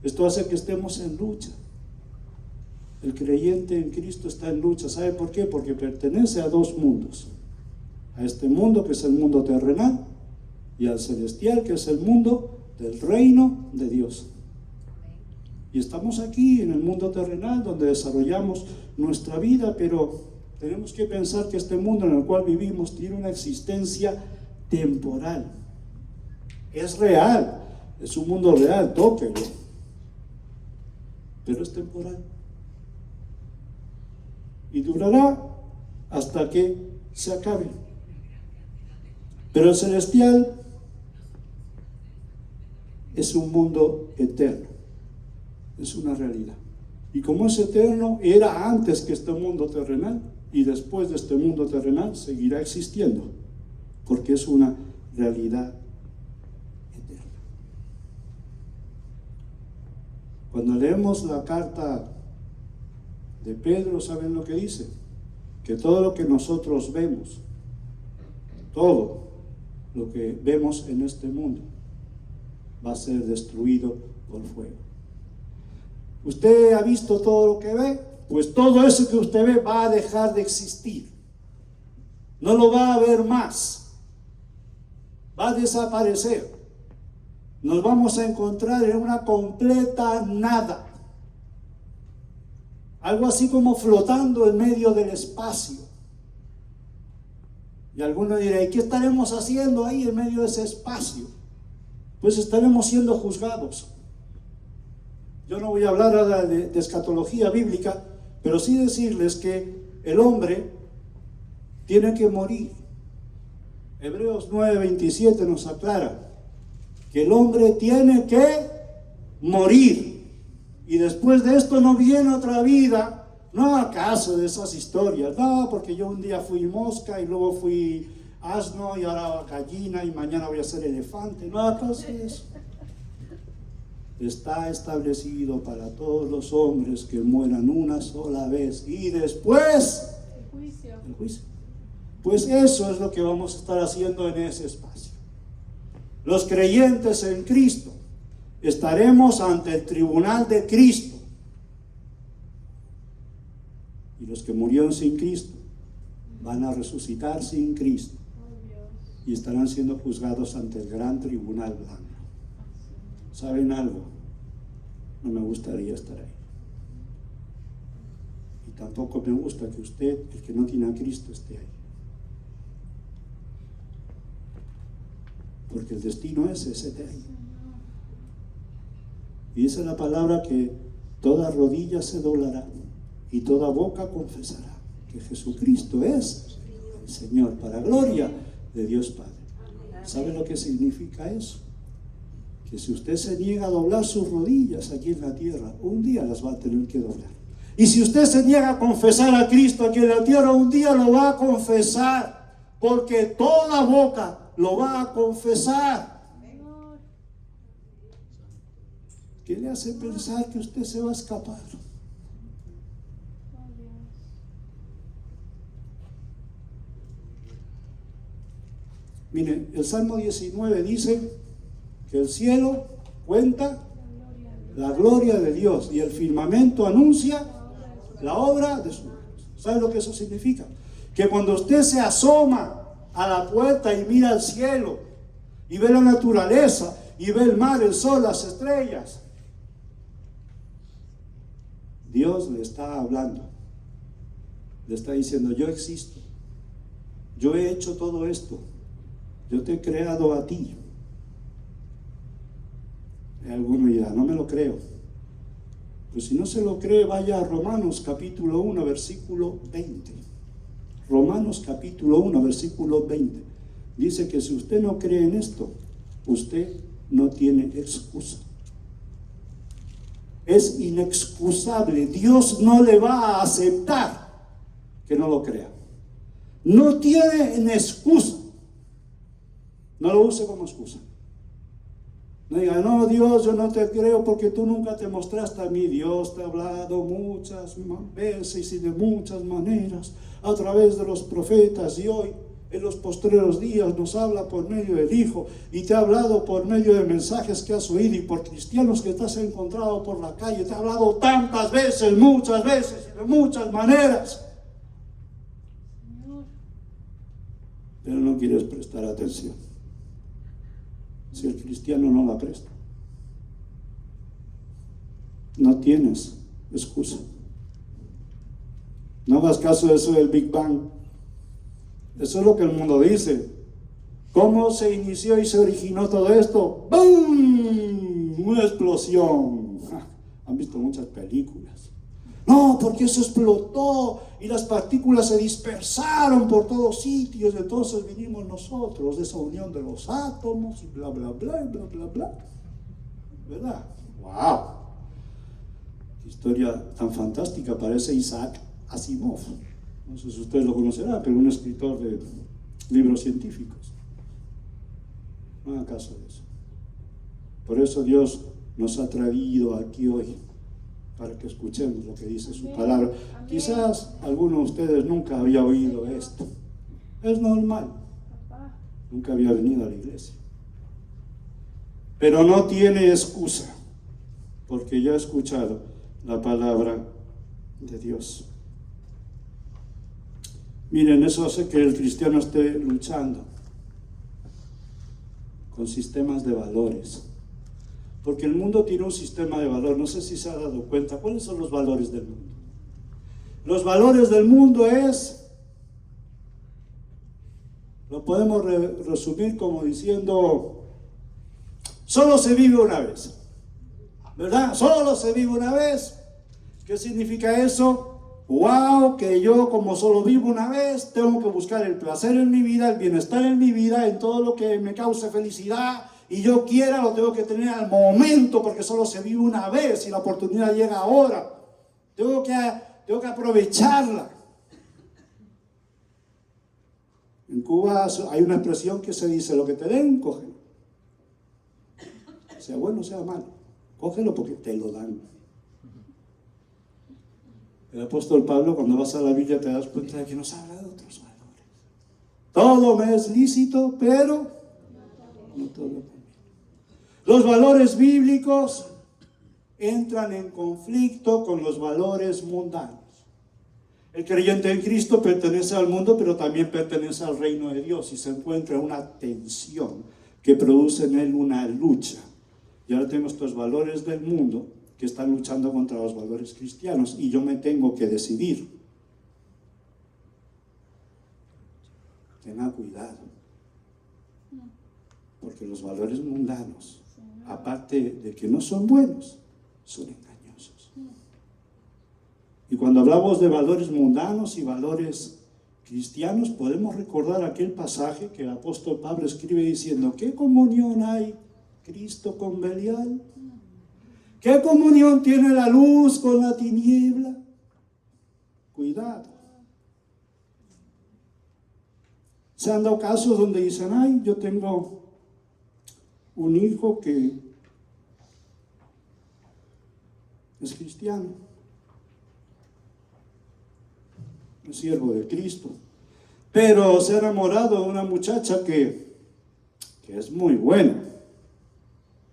Esto hace que estemos en lucha. El creyente en Cristo está en lucha. ¿Sabe por qué? Porque pertenece a dos mundos. A este mundo, que es el mundo terrenal, y al celestial, que es el mundo del reino de Dios. Y estamos aquí en el mundo terrenal donde desarrollamos nuestra vida, pero tenemos que pensar que este mundo en el cual vivimos tiene una existencia temporal. Es real, es un mundo real, tóquelo, pero es temporal. Y durará hasta que se acabe. Pero el celestial es un mundo eterno, es una realidad. Y como es eterno, era antes que este mundo terrenal, y después de este mundo terrenal seguirá existiendo, porque es una realidad eterna. Cuando leemos la carta de Pedro, ¿saben lo que dice? Que todo lo que nosotros vemos, todo lo que vemos en este mundo, va a ser destruido por fuego. ¿Usted ha visto todo lo que ve? Pues todo eso que usted ve va a dejar de existir. No lo va a ver más. Va a desaparecer. Nos vamos a encontrar en una completa nada. Algo así como flotando en medio del espacio. Y alguno dirá, ¿y qué estaremos haciendo ahí en medio de ese espacio? Pues estaremos siendo juzgados. Yo no voy a hablar ahora de escatología bíblica, pero sí decirles que el hombre tiene que morir. Hebreos 9:27 nos aclara que el hombre tiene que morir. Y después de esto no viene otra vida. No haga caso de esas historias. No, porque yo un día fui mosca y luego fui asno y ahora gallina y mañana voy a ser elefante. No haga caso de eso. Está establecido para todos los hombres que mueran una sola vez y después el juicio. Pues eso es lo que vamos a estar haciendo en ese espacio. Los creyentes en Cristo estaremos ante el tribunal de Cristo, y los que murieron sin Cristo van a resucitar sin Cristo y estarán siendo juzgados ante el gran tribunal blanco. ¿Saben algo? No me gustaría estar ahí. Y tampoco me gusta que usted, el que no tiene a Cristo, esté ahí. Porque el destino es eterno. Y dice la palabra que toda rodilla se doblará y toda boca confesará que Jesucristo es el Señor, para gloria de Dios Padre. ¿Sabe lo que significa eso? Que si usted se niega a doblar sus rodillas aquí en la tierra, un día las va a tener que doblar. Y si usted se niega a confesar a Cristo aquí en la tierra, un día lo va a confesar, porque toda boca lo va a confesar. ¿Qué le hace pensar que usted se va a escapar? Miren, el Salmo 19 dice que el cielo cuenta la gloria de Dios y el firmamento anuncia la obra de sus manos. ¿Sabe lo que eso significa? Que cuando usted se asoma a la puerta y mira al cielo y ve la naturaleza y ve el mar, el sol, las estrellas, Dios le está hablando, le está diciendo: yo existo, yo he hecho todo esto, yo te he creado a ti. Alguno dirá: no me lo creo. Pues si no se lo cree, vaya a Romanos capítulo 1 versículo 20. Romanos capítulo 1 versículo 20 dice que si usted no cree en esto, usted no tiene excusa. Es inexcusable. Dios no le va a aceptar que no lo crea. No tiene excusa. No lo use como excusa. No diga: no, Dios, yo no te creo porque tú nunca te mostraste a mí. Dios te ha hablado muchas veces y de muchas maneras a través de los profetas, y hoy en los postreros días nos habla por medio del Hijo, y te ha hablado por medio de mensajes que has oído y por cristianos que te has encontrado por la calle. Te ha hablado tantas veces, muchas veces y de muchas maneras, pero no quieres prestar atención. Si el cristiano no la presta, no tienes excusa. No hagas caso de eso del Big Bang. Eso es lo que el mundo dice. ¿Cómo se inició y se originó todo esto? ¡Bum! Una explosión. Han visto muchas películas. No, porque eso explotó y las partículas se dispersaron por todos sitios. Entonces vinimos nosotros de esa unión de los átomos y bla, bla, bla, bla, bla, bla. ¿Verdad? ¡Wow! Qué historia tan fantástica. Parece Isaac Asimov. No sé si ustedes lo conocerán, pero un escritor de libros científicos. No hagan caso de eso. Por eso Dios nos ha traído aquí hoy, para que escuchemos lo que dice su palabra. Amén. Quizás alguno de ustedes nunca había oído esto. Es normal. Papá. Nunca había venido a la iglesia. Pero no tiene excusa, porque ya ha escuchado la palabra de Dios. Miren, eso hace que el cristiano esté luchando con sistemas de valores. Porque el mundo tiene un sistema de valores. No sé si se ha dado cuenta. ¿Cuáles son los valores del mundo? Los valores del mundo lo podemos resumir como diciendo, solo se vive una vez. ¿Verdad? Solo se vive una vez. ¿Qué significa eso? Wow, que yo como solo vivo una vez, tengo que buscar el placer en mi vida, el bienestar en mi vida, en todo lo que me cause felicidad, y yo quiera, lo tengo que tener al momento, porque solo se vive una vez y la oportunidad llega ahora. Tengo que aprovecharla. En Cuba hay una expresión que se dice, lo que te den, cógelo. Sea bueno, sea malo, cógelo porque te lo dan. El apóstol Pablo, cuando vas a la Biblia, te das cuenta de que nos habla de otros valores. Todo me es lícito, pero no todo conviene. Los valores bíblicos entran en conflicto con los valores mundanos. El creyente en Cristo pertenece al mundo, pero también pertenece al reino de Dios, y se encuentra una tensión que produce en él una lucha. Y ahora tenemos estos valores del mundo que están luchando contra los valores cristianos, y yo me tengo que decidir. Tenga cuidado, porque los valores mundanos, aparte de que no son buenos, son engañosos. Y cuando hablamos de valores mundanos y valores cristianos, podemos recordar aquel pasaje que el apóstol Pablo escribe diciendo, ¿qué comunión hay Cristo con Belial? ¿Qué comunión tiene la luz con la tiniebla? Cuidado. Se han dado casos donde dicen, ay, yo tengo un hijo que es cristiano, es siervo de Cristo, pero se ha enamorado de una muchacha que es muy buena,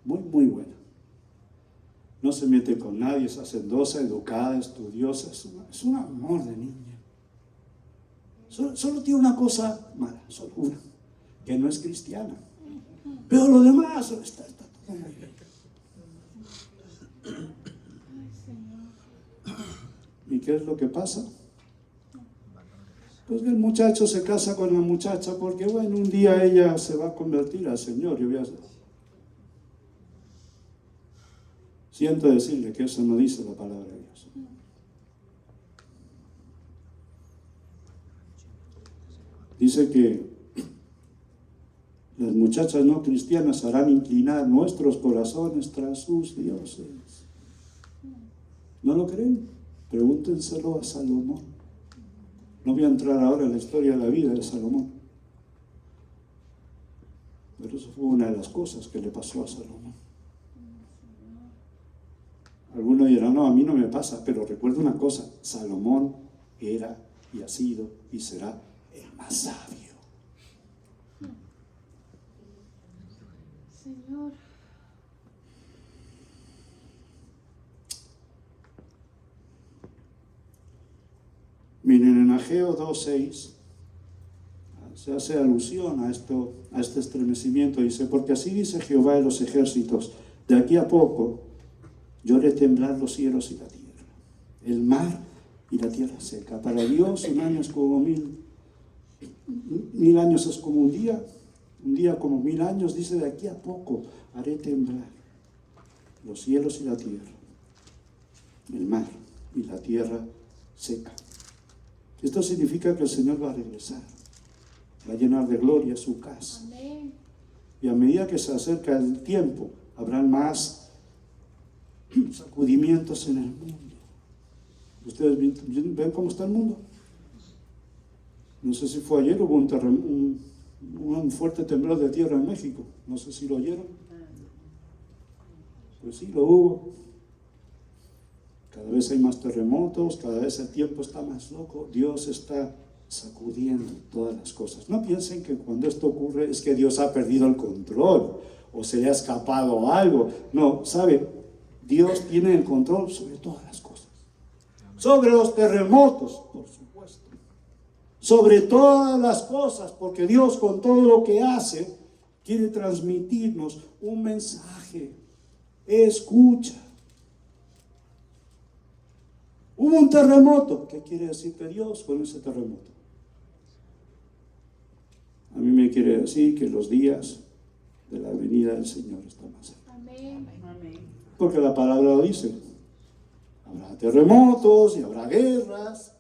muy buena. No se mete con nadie, es hacendosa, educada, estudiosa, es un amor de niña. Solo tiene una cosa mala, solo una, que no es cristiana. Pero lo demás está todo muy bien. ¿Y qué es lo que pasa? Pues que el muchacho se casa con la muchacha porque, bueno, un día ella se va a convertir al Señor. Siento decirle que eso no dice la palabra de Dios. Dice que las muchachas no cristianas harán inclinar nuestros corazones tras sus dioses. ¿No lo creen? Pregúntenselo a Salomón. No voy a entrar ahora en la historia de la vida de Salomón, pero eso fue una de las cosas que le pasó a Salomón. Algunos dirán, no, a mí no me pasa, pero recuerda una cosa, Salomón era y ha sido y será el más sabio. Señor. Miren, en Ageo 2:6 se hace alusión a este estremecimiento. Dice, porque así dice Jehová de los ejércitos, de aquí a poco Yo haré temblar los cielos y la tierra, el mar y la tierra seca. Para Dios un año es como mil años es como un día como 1000 años. Dice, de aquí a poco haré temblar los cielos y la tierra, el mar y la tierra seca. Esto significa que el Señor va a regresar, va a llenar de gloria su casa. Amén. Y a medida que se acerca el tiempo, habrán más sacudimientos en el mundo. ¿Ustedes ven cómo está el mundo? No sé si fue ayer, hubo un fuerte temblor de tierra en México. No sé si lo oyeron. Pues sí, lo hubo. Cada vez hay más terremotos, cada vez el tiempo está más loco. Dios está sacudiendo todas las cosas. No piensen que cuando esto ocurre es que Dios ha perdido el control o se le ha escapado algo. No, ¿sabe? Dios tiene el control sobre todas las cosas. Sobre los terremotos, por supuesto. Sobre todas las cosas, porque Dios con todo lo que hace quiere transmitirnos un mensaje. Escucha. Hubo un terremoto. ¿Qué quiere decirte Dios con ese terremoto? A mí me quiere decir que los días de la venida del Señor están más cerca. Amén. Porque la palabra lo dice. Habrá terremotos y habrá guerras.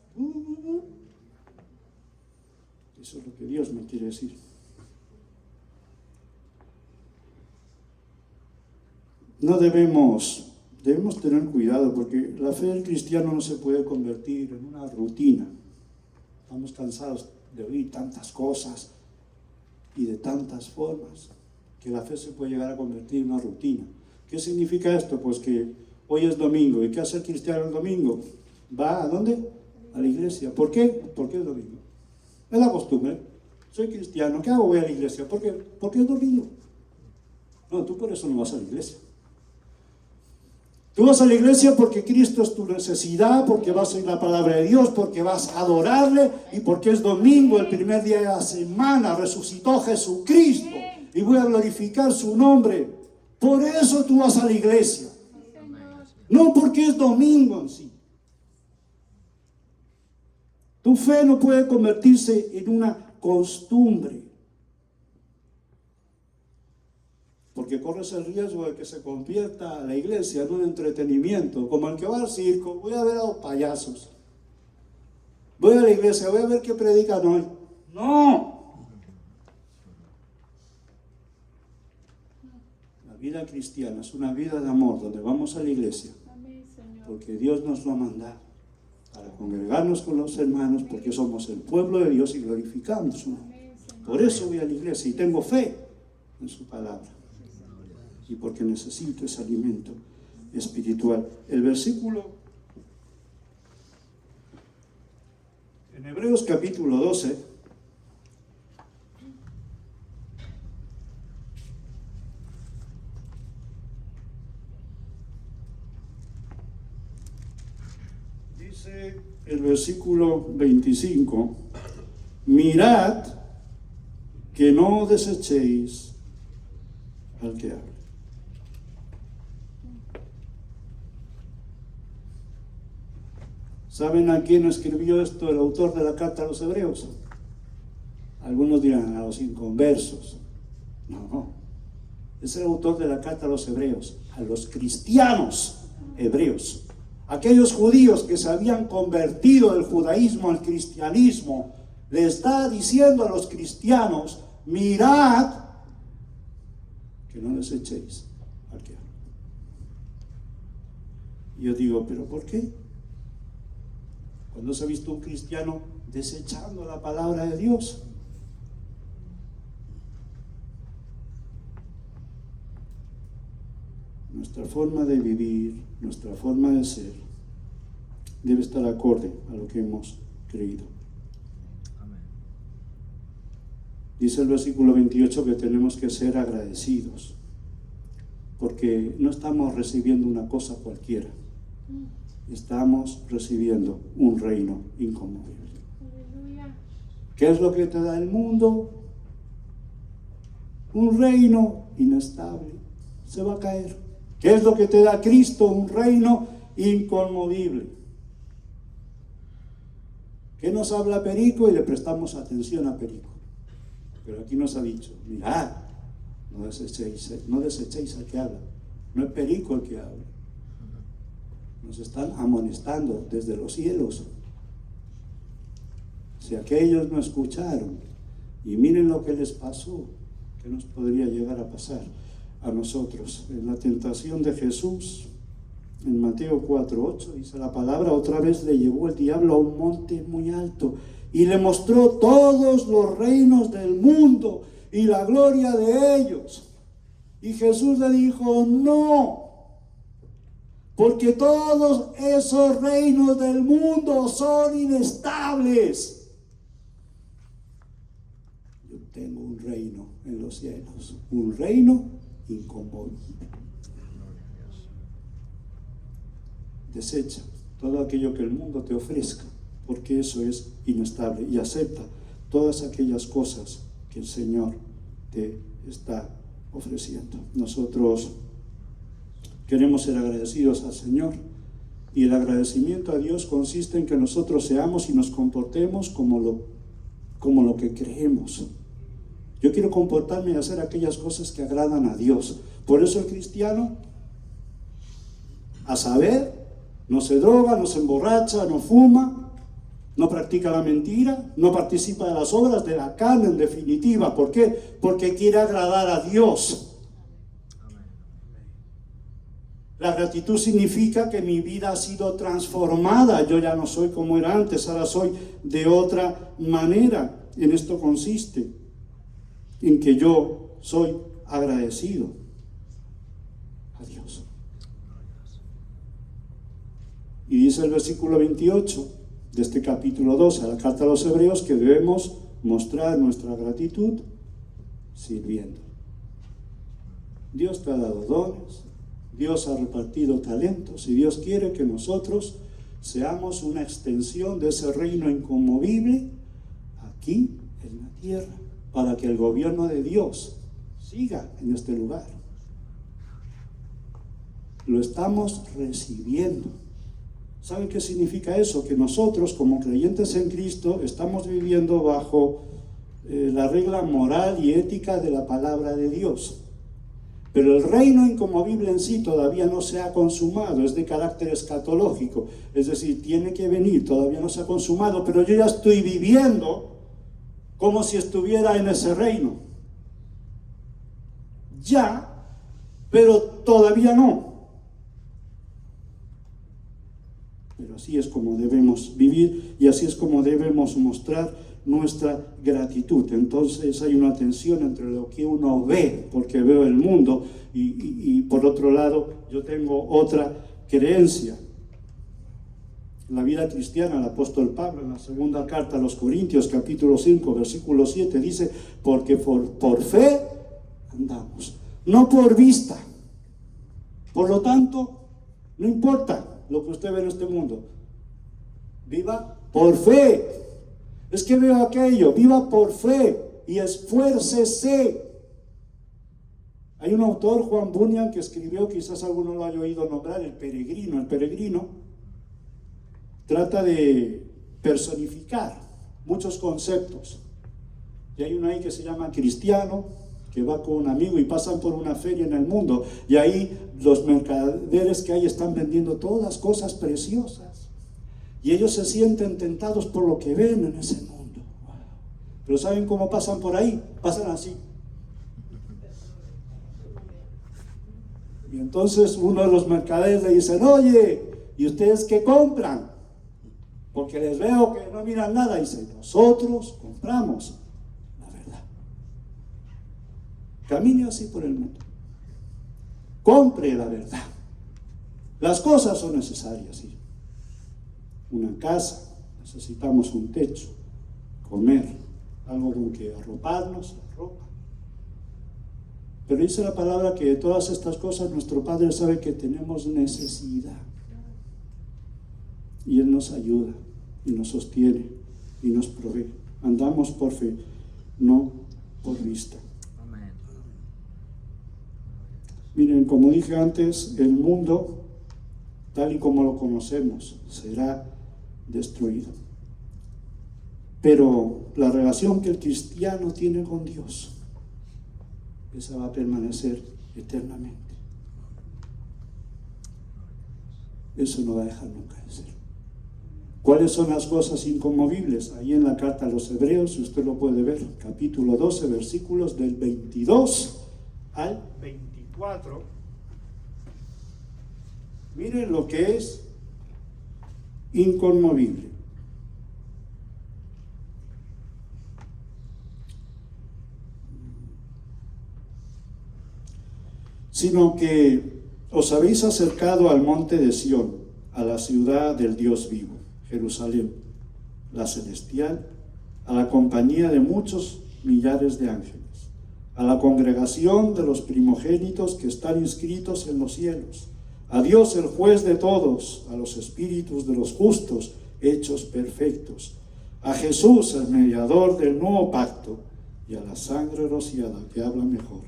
Eso es lo que Dios me quiere decir. No debemos tener cuidado, porque la fe del cristiano no se puede convertir en una rutina. Estamos cansados de oír tantas cosas y de tantas formas, que la fe se puede llegar a convertir en una rutina. ¿Qué significa esto? Pues que hoy es domingo. ¿Y qué hace el cristiano el domingo? ¿Va a dónde? A la iglesia. ¿Por qué? Porque es domingo. Es la costumbre. Soy cristiano. ¿Qué hago? Voy a la iglesia. ¿Por qué? Porque es domingo. No, tú por eso no vas a la iglesia. Tú vas a la iglesia porque Cristo es tu necesidad, porque vas a oír la palabra de Dios, porque vas a adorarle y porque es domingo, el primer día de la semana, resucitó Jesucristo y voy a glorificar su nombre. Por eso tú vas a la iglesia. No porque es domingo en sí. Tu fe no puede convertirse en una costumbre, porque corres el riesgo de que se convierta la iglesia en un entretenimiento, como el que va al circo. Voy a ver a los payasos, voy a la iglesia, voy a ver qué predican hoy. No, la vida cristiana es una vida de amor, donde vamos a la iglesia porque Dios nos lo ha mandado para congregarnos con los hermanos, porque somos el pueblo de Dios y glorificamos su nombre. Por eso voy a la iglesia y tengo fe en su palabra, y porque necesito ese alimento espiritual. El versículo en Hebreos capítulo 12 dice, el versículo 25: mirad que no desechéis al que habla. ¿Saben a quién escribió esto el autor de la carta a los hebreos? Algunos dirán, a los inconversos. No, es el autor de la carta a los hebreos, a los cristianos hebreos, aquellos judíos que se habían convertido del judaísmo al cristianismo. Le está diciendo a los cristianos: mirad que no desechéis al que habla. Y yo digo, ¿pero por qué? Cuando se ha visto un cristiano desechando la palabra de Dios. Nuestra forma de vivir, nuestra forma de ser, debe estar acorde a lo que hemos creído. Amén. Dice el versículo 28 que tenemos que ser agradecidos, porque no estamos recibiendo una cosa cualquiera. Estamos recibiendo un reino inconmovible. ¿Qué es lo que te da el mundo? Un reino inestable. Se va a caer. ¿Qué es lo que te da Cristo? Un reino inconmovible. ¿Qué nos habla Perico? Y le prestamos atención a Perico. Pero aquí nos ha dicho, mirad, no desechéis al que habla. No es Perico el que habla. Nos están amonestando desde los cielos. Si aquellos no escucharon, y miren lo que les pasó, ¿qué nos podría llegar a pasar a nosotros? En la tentación de Jesús, en Mateo 4:8, dice la palabra, otra vez le llevó el diablo a un monte muy alto y le mostró todos los reinos del mundo y la gloria de ellos. Y Jesús le dijo, no, porque todos esos reinos del mundo son inestables. Yo tengo un reino en los cielos, un reino inconmovible. Desecha todo aquello que el mundo te ofrezca, porque eso es inestable, y acepta todas aquellas cosas que el Señor te está ofreciendo. Nosotros queremos ser agradecidos al Señor, y el agradecimiento a Dios consiste en que nosotros seamos y nos comportemos como lo que creemos. Yo quiero comportarme y hacer aquellas cosas que agradan a Dios. Por eso el cristiano, a saber, no se droga, no se emborracha, no fuma, no practica la mentira, no participa de las obras de la carne, en definitiva. ¿Por qué? Porque quiere agradar a Dios. La gratitud significa que mi vida ha sido transformada. Yo ya no soy como era antes, ahora soy de otra manera. En esto consiste, en que yo soy agradecido a Dios. Y dice el versículo 28 de este capítulo 12 a la carta a los Hebreos que debemos mostrar nuestra gratitud sirviendo. Dios te ha dado dones, Dios ha repartido talentos, y Dios quiere que nosotros seamos una extensión de ese reino inconmovible aquí en la tierra, para que el gobierno de Dios siga en este lugar. Lo estamos recibiendo. ¿Saben qué significa eso? Que nosotros, como creyentes en Cristo, estamos viviendo bajo la regla moral y ética de la palabra de Dios. Pero el reino inconmovible en sí todavía no se ha consumado, es de carácter escatológico, es decir, tiene que venir, todavía no se ha consumado, pero yo ya estoy viviendo como si estuviera en ese reino. Ya, pero todavía no. Pero así es como debemos vivir, y así es como debemos mostrar nuestra gratitud. Entonces hay una tensión entre lo que uno ve, porque veo el mundo, y por otro lado yo tengo otra creencia. La vida cristiana, el apóstol Pablo en la segunda carta a los Corintios, capítulo 5, versículo 7, dice, porque por fe andamos, no por vista. Por lo tanto, no importa lo que usted ve en este mundo, viva por fe. Es que veo aquello, viva por fe y esfuércese. Hay un autor, Juan Bunyan, que escribió, quizás alguno lo haya oído nombrar, El Peregrino. El Peregrino trata de personificar muchos conceptos. Y hay uno ahí que se llama cristiano, que va con un amigo y pasan por una feria en el mundo, y ahí los mercaderes que hay están vendiendo todas cosas preciosas. Y ellos se sienten tentados por lo que ven en ese mundo. Pero ¿saben cómo pasan por ahí? Pasan así. Y entonces uno de los mercaderes le dice, oye, ¿y ustedes qué compran? Porque les veo que no miran nada. Y dice, nosotros compramos la verdad. Camine así por el mundo. Compre la verdad. Las cosas son necesarias, sí. Una casa, necesitamos un techo, comer, algo con que arroparnos, ropa. Pero dice la palabra que de todas estas cosas nuestro Padre sabe que tenemos necesidad. Y Él nos ayuda, y nos sostiene, y nos provee. Andamos por fe, no por vista. Miren, como dije antes, el mundo, tal y como lo conocemos, será destruido. Pero la relación que el cristiano tiene con Dios, esa va a permanecer eternamente. Eso no va a dejar nunca de ser. ¿Cuáles son las cosas inconmovibles? Ahí en la carta a los Hebreos, usted lo puede ver, capítulo 12, versículos del 22 al 24. Miren lo que es inconmovible. Sino que os habéis acercado al monte de Sión, a la ciudad del Dios vivo, Jerusalén, la celestial, a la compañía de muchos millares de ángeles, a la congregación de los primogénitos que están inscritos en los cielos, a Dios el juez de todos, a los espíritus de los justos hechos perfectos, a Jesús el mediador del nuevo pacto y a la sangre rociada que habla mejor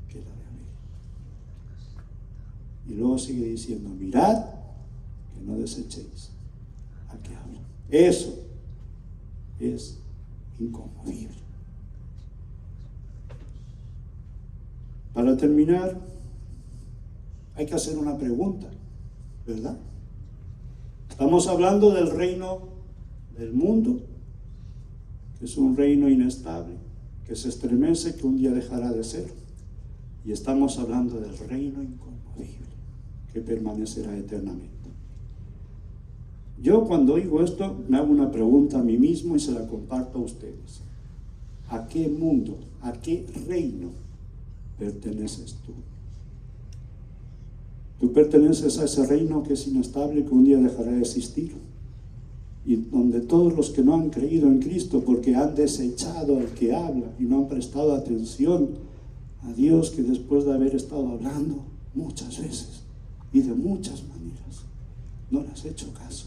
que la de Abel. Y luego sigue diciendo, mirad que no desechéis al que habla. Eso es inconmovible. Para terminar, hay que hacer una pregunta, ¿verdad? Estamos hablando del reino del mundo, que es un reino inestable, que se estremece, que un día dejará de ser. Y estamos hablando del reino inconmovible, que permanecerá eternamente. Yo cuando oigo esto me hago una pregunta a mí mismo y se la comparto a ustedes. ¿A qué mundo, a qué reino perteneces tú? Tú perteneces a ese reino que es inestable, que un día dejará de existir, y donde todos los que no han creído en Cristo porque han desechado al que habla y no han prestado atención a Dios, que después de haber estado hablando muchas veces y de muchas maneras no le has hecho caso,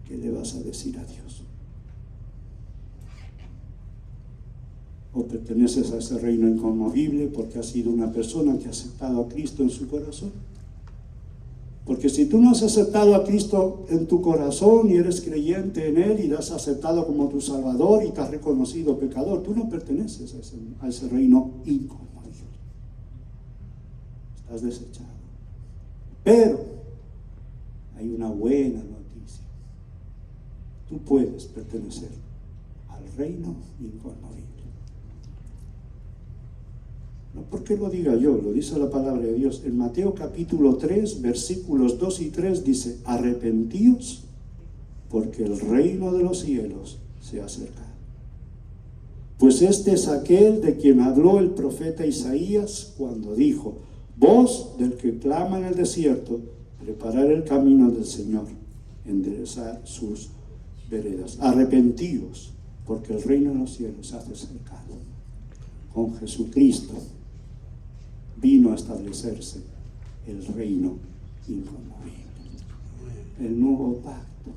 ¿qué le vas a decir a Dios? ¿O perteneces a ese reino inconmovible porque has sido una persona que ha aceptado a Cristo en su corazón? Porque si tú no has aceptado a Cristo en tu corazón y eres creyente en Él y lo has aceptado como tu Salvador y te has reconocido pecador, tú no perteneces a ese reino inconmovible. Estás desechado. Pero hay una buena noticia. Tú puedes pertenecer al reino inconmovible. No porque lo diga yo, lo dice la palabra de Dios. En Mateo capítulo 3, versículos 2 y 3 dice, arrepentíos porque el reino de los cielos se ha acercado. Pues este es aquel de quien habló el profeta Isaías cuando dijo, voz del que clama en el desierto, preparar el camino del Señor, enderezar sus veredas. Arrepentíos porque el reino de los cielos se ha acercado. Con Jesucristo vino a establecerse el reino inconmovible, el nuevo pacto.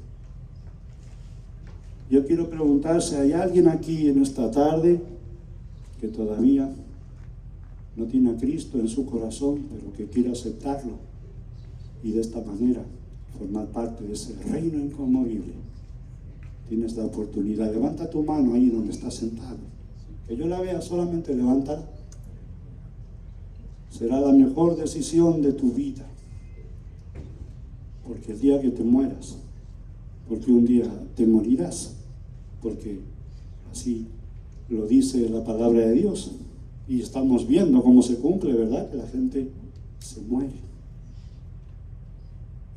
Yo quiero preguntar si hay alguien aquí en esta tarde que todavía no tiene a Cristo en su corazón, pero que quiere aceptarlo y de esta manera formar parte de ese reino inconmovible. Tienes la oportunidad. Levanta tu mano ahí donde estás sentado. Que yo la vea, solamente levántala. Será la mejor decisión de tu vida. Porque el día que te mueras, porque un día te morirás, porque así lo dice la palabra de Dios. Y estamos viendo cómo se cumple, ¿verdad? Que la gente se muere.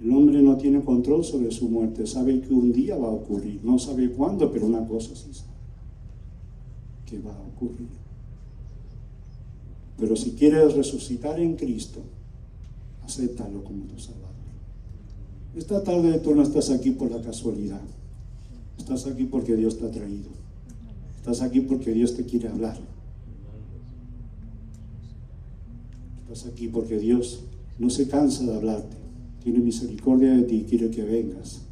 El hombre no tiene control sobre su muerte. Sabe que un día va a ocurrir. No sabe cuándo, pero una cosa sí sabe. Que va a ocurrir. Pero si quieres resucitar en Cristo, acéptalo como tu Salvador. Esta tarde tú no estás aquí por la casualidad. Estás aquí porque Dios te ha traído. Estás aquí porque Dios te quiere hablar. Estás aquí porque Dios no se cansa de hablarte. Tiene misericordia de ti y quiere que vengas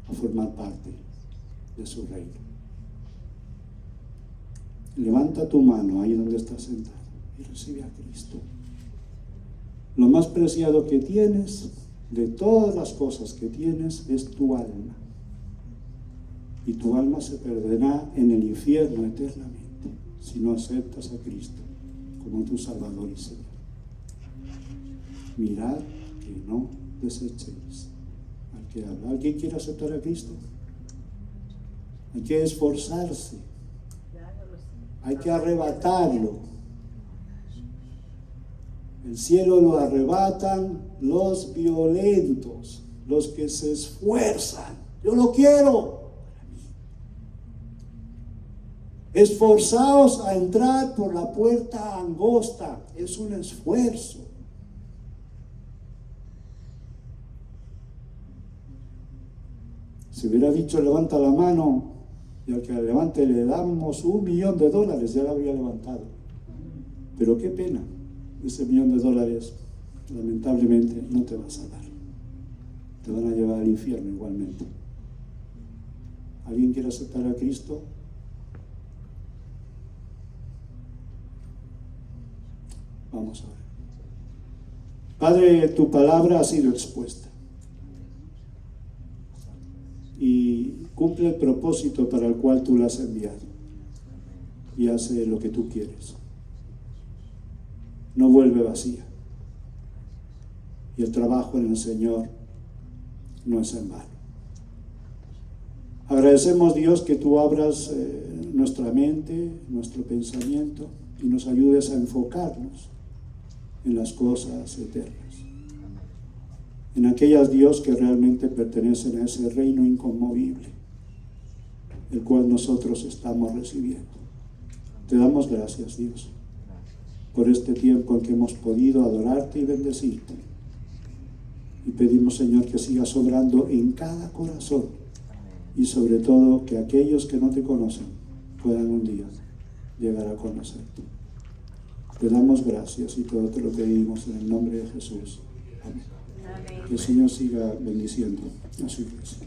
a formar parte de su reino. Levanta tu mano ahí donde estás sentado y recibe a Cristo. Lo más preciado que tienes, de todas las cosas que tienes, es tu alma. Y tu alma se perderá en el infierno eternamente si no aceptas a Cristo como tu Salvador y Señor. Mirad que no desechéis al que habla. ¿Alguien quiere aceptar a Cristo? Hay que esforzarse, hay que arrebatarlo. El cielo lo arrebatan los violentos, los que se esfuerzan. Yo lo quiero. Esforzaos a entrar por la puerta angosta. Es un esfuerzo. Si hubiera dicho levanta la mano y al que la levante le damos $1 millón, ya la habría levantado. Pero qué pena, ese $1 millón lamentablemente no te vas a dar. Te van a llevar al infierno igualmente. ¿Alguien quiere aceptar a Cristo? Vamos a ver. Padre, tu palabra ha sido expuesta y cumple el propósito para el cual tú la has enviado y hace lo que tú quieres. No vuelve vacía, y el trabajo en el Señor no es en vano. Agradecemos, Dios, que tú abras nuestra mente, nuestro pensamiento y nos ayudes a enfocarnos en las cosas eternas, en aquellas, Dios, que realmente pertenecen a ese reino inconmovible, el cual nosotros estamos recibiendo. Te damos gracias, Dios, por este tiempo en que hemos podido adorarte y bendecirte. Y pedimos, Señor, que sigas obrando en cada corazón y sobre todo que aquellos que no te conocen puedan un día llegar a conocerte. Te damos gracias y todo te lo pedimos en el nombre de Jesús. Amén. Que el Señor siga bendiciendo a su iglesia.